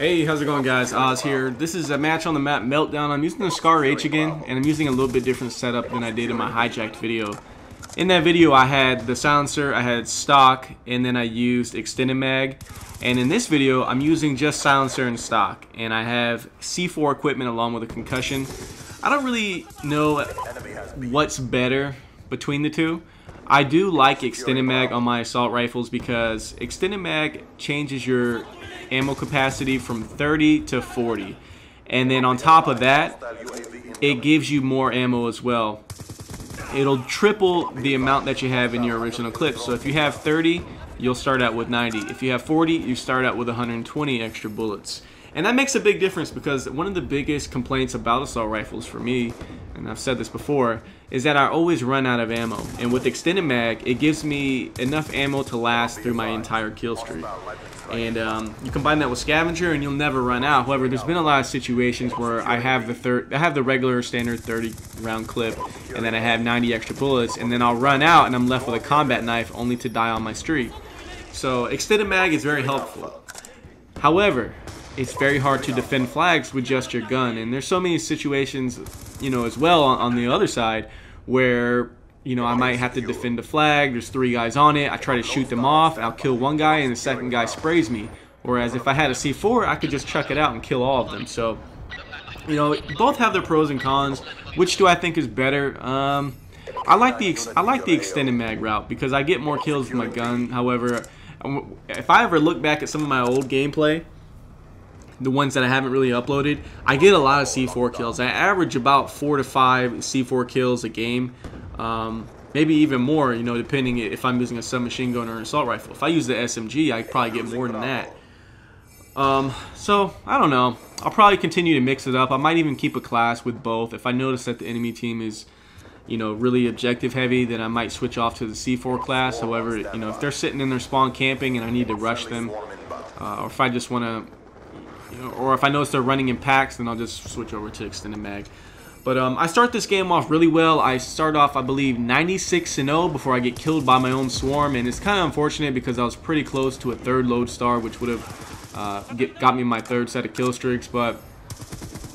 Hey, how's it going, guys? Oz here. This is a match on the map Meltdown. I'm using the Scar H again, and I'm using a little bit different setup than I did in my hijacked video. In that video, I had the silencer, I had stock, and then I used extended mag. And in this video, I'm using just silencer and stock, and I have C4 equipment along with a concussion. I don't really know what's better between the two. I do like extended mag on my assault rifles because extended mag changes your ammo capacity from 30 to 40, and then on top of that it gives you more ammo as well. It'll triple the amount that you have in your original clip. So if you have 30, you'll start out with 90. If you have 40, you start out with 120 extra bullets. And that makes a big difference because one of the biggest complaints about assault rifles for me, and I've said this before, is that I always run out of ammo. And with extended mag, it gives me enough ammo to last through my entire kill streak. And you combine that with scavenger and you'll never run out. However, there's been a lot of situations where I have the regular standard 30 round clip, and then I have 90 extra bullets, and then I'll run out and I'm left with a combat knife only to die on my streak. So extended mag is very helpful. However, it's very hard to defend flags with just your gun, and there's so many situations, you know, as well on the other side where, you know, I might have to defend a flag. There's 3 guys on it. I try to shoot them off. I'll kill one guy, and the second guy sprays me. Whereas if I had a C4, I could just chuck it out and kill all of them. So, you know, both have their pros and cons. Which do I think is better? I like the extended mag route because I get more kills with my gun. However, if I ever look back at some of my old gameplay, the ones that I haven't really uploaded, I get a lot of C4 kills. I average about 4 to 5 C4 kills a game. Maybe even more, you know, depending if I'm using a submachine gun or an assault rifle. If I use the SMG, I probably get more than that. So, I don't know. I'll probably continue to mix it up. I might even keep a class with both. If I notice that the enemy team is, you know, really objective heavy, then I might switch off to the C4 class. However, you know, if they're sitting in their spawn camping and I need to rush them, or if I just want to, you know, or if I notice they're running in packs, then I'll just switch over to extended mag. But I start this game off really well. I start off, I believe, 96-0 before I get killed by my own swarm, and it's kind of unfortunate because I was pretty close to a 3rd load star, which would have got me my 3rd set of kill streaks. But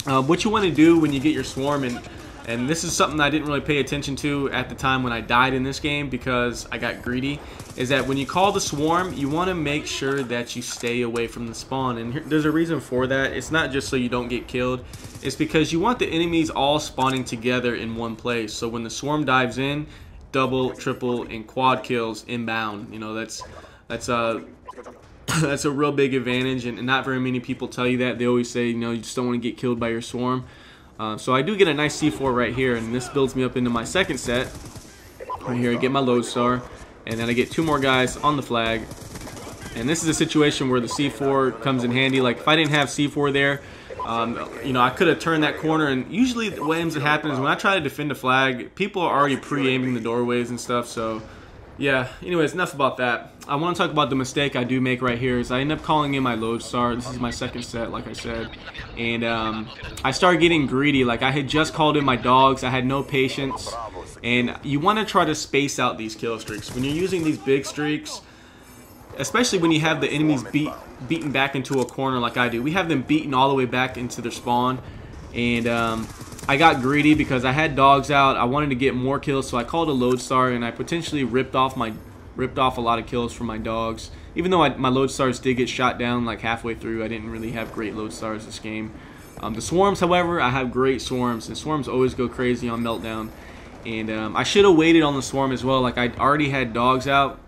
what you want to do when you get your swarm, and this is something I didn't really pay attention to at the time when I died in this game because I got greedy, is that when you call the swarm, you want to make sure that you stay away from the spawn. And there's a reason for that. It's not just so you don't get killed. It's because you want the enemies all spawning together in one place. So when the swarm dives in, double, triple, and quad kills inbound. You know, that's a real big advantage, and not very many people tell you that. They always say, you know, you just don't want to get killed by your swarm. So I do get a nice C4 right here, and this builds me up into my 2nd set. Right here I get my load star, and then I get 2 more guys on the flag. And this is a situation where the C4 comes in handy. Like if I didn't have C4 there, you know, I could have turned that corner, and usually the way that happens is when I try to defend a flag, people are already pre-aiming the doorways and stuff. So yeah, anyways, enough about that. I want to talk about the mistake I do make right here is I end up calling in my load star. This is my 2nd set, like I said, and I started getting greedy. Like I had just called in my dogs, I had no patience, and you want to try to space out these kill streaks when you're using these big streaks, especially when you have the enemies beaten back into a corner like I do. We have them beaten all the way back into their spawn, and I got greedy because I had dogs out. I wanted to get more kills, so I called a load star, and I potentially ripped off a lot of kills from my dogs. Even though my load stars did get shot down like halfway through, I didn't really have great load stars this game. The swarms, however, I have great swarms, and swarms always go crazy on Meltdown. And I should have waited on the swarm as well. Like I already had dogs out.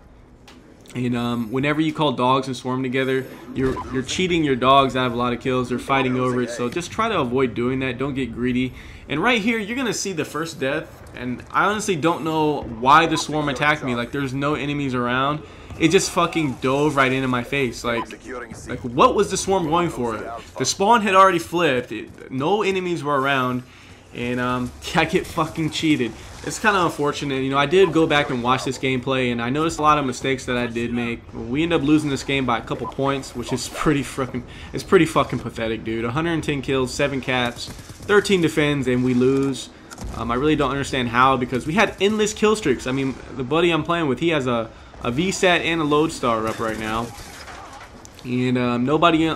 And whenever you call dogs and swarm together, you're cheating your dogs out of a lot of kills. They're fighting over it, so just try to avoid doing that. Don't get greedy. And right here, you're gonna see the first death, and I honestly don't know why the swarm attacked me. Like there's no enemies around. It just fucking dove right into my face. Like what was the swarm going for? The spawn had already flipped. No enemies were around, and I get fucking cheated. It's kind of unfortunate. You know, I did go back and watch this gameplay, and I noticed a lot of mistakes that I did make. We end up losing this game by a couple points, which is pretty fucking pathetic, dude. 110 kills, 7 caps, 13 defends, and we lose. I really don't understand how, because we had endless kill streaks. I mean, the buddy I'm playing with, he has a VSAT and a load star up right now. and nobody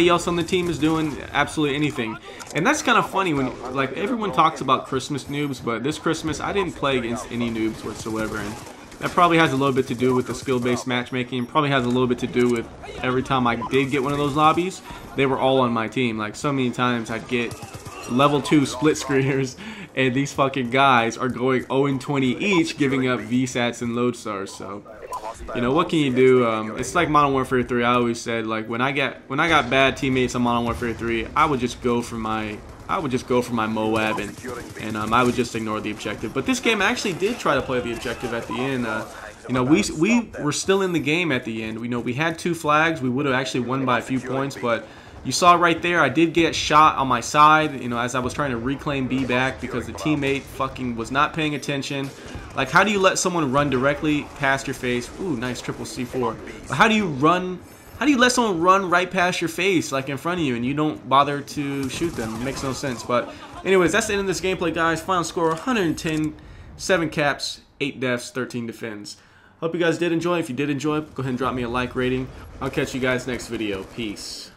else on the team is doing absolutely anything. And that's kind of funny when, like, everyone talks about Christmas noobs, but this Christmas I didn't play against any noobs whatsoever, and that probably has a little bit to do with the skill-based matchmaking. Probably has a little bit to do with every time I did get one of those lobbies, they were all on my team. Like, so many times I'd get level 2 split screeners, and these fucking guys are going 0-20 each, giving up VSATs and lodestars. So, you know, what can you do? It's like Modern Warfare 3. I always said, like, when I got bad teammates on Modern Warfare 3, I would just go for my Moab, and I would just ignore the objective. But this game I actually did try to play the objective at the end. You know, we were still in the game at the end. You know, we had 2 flags. We would have actually won by a few points, but you saw right there, I did get shot on my side, you know, as I was trying to reclaim B back because the teammate fucking was not paying attention. Like, how do you let someone run directly past your face? Ooh, nice triple C4. But how do you let someone run right past your face, like in front of you, and you don't bother to shoot them? It makes no sense. But anyways, that's the end of this gameplay, guys. Final score, 110, 7 caps, 8 deaths, 13 defends. Hope you guys did enjoy. If you did enjoy, go ahead and drop me a like rating. I'll catch you guys next video. Peace.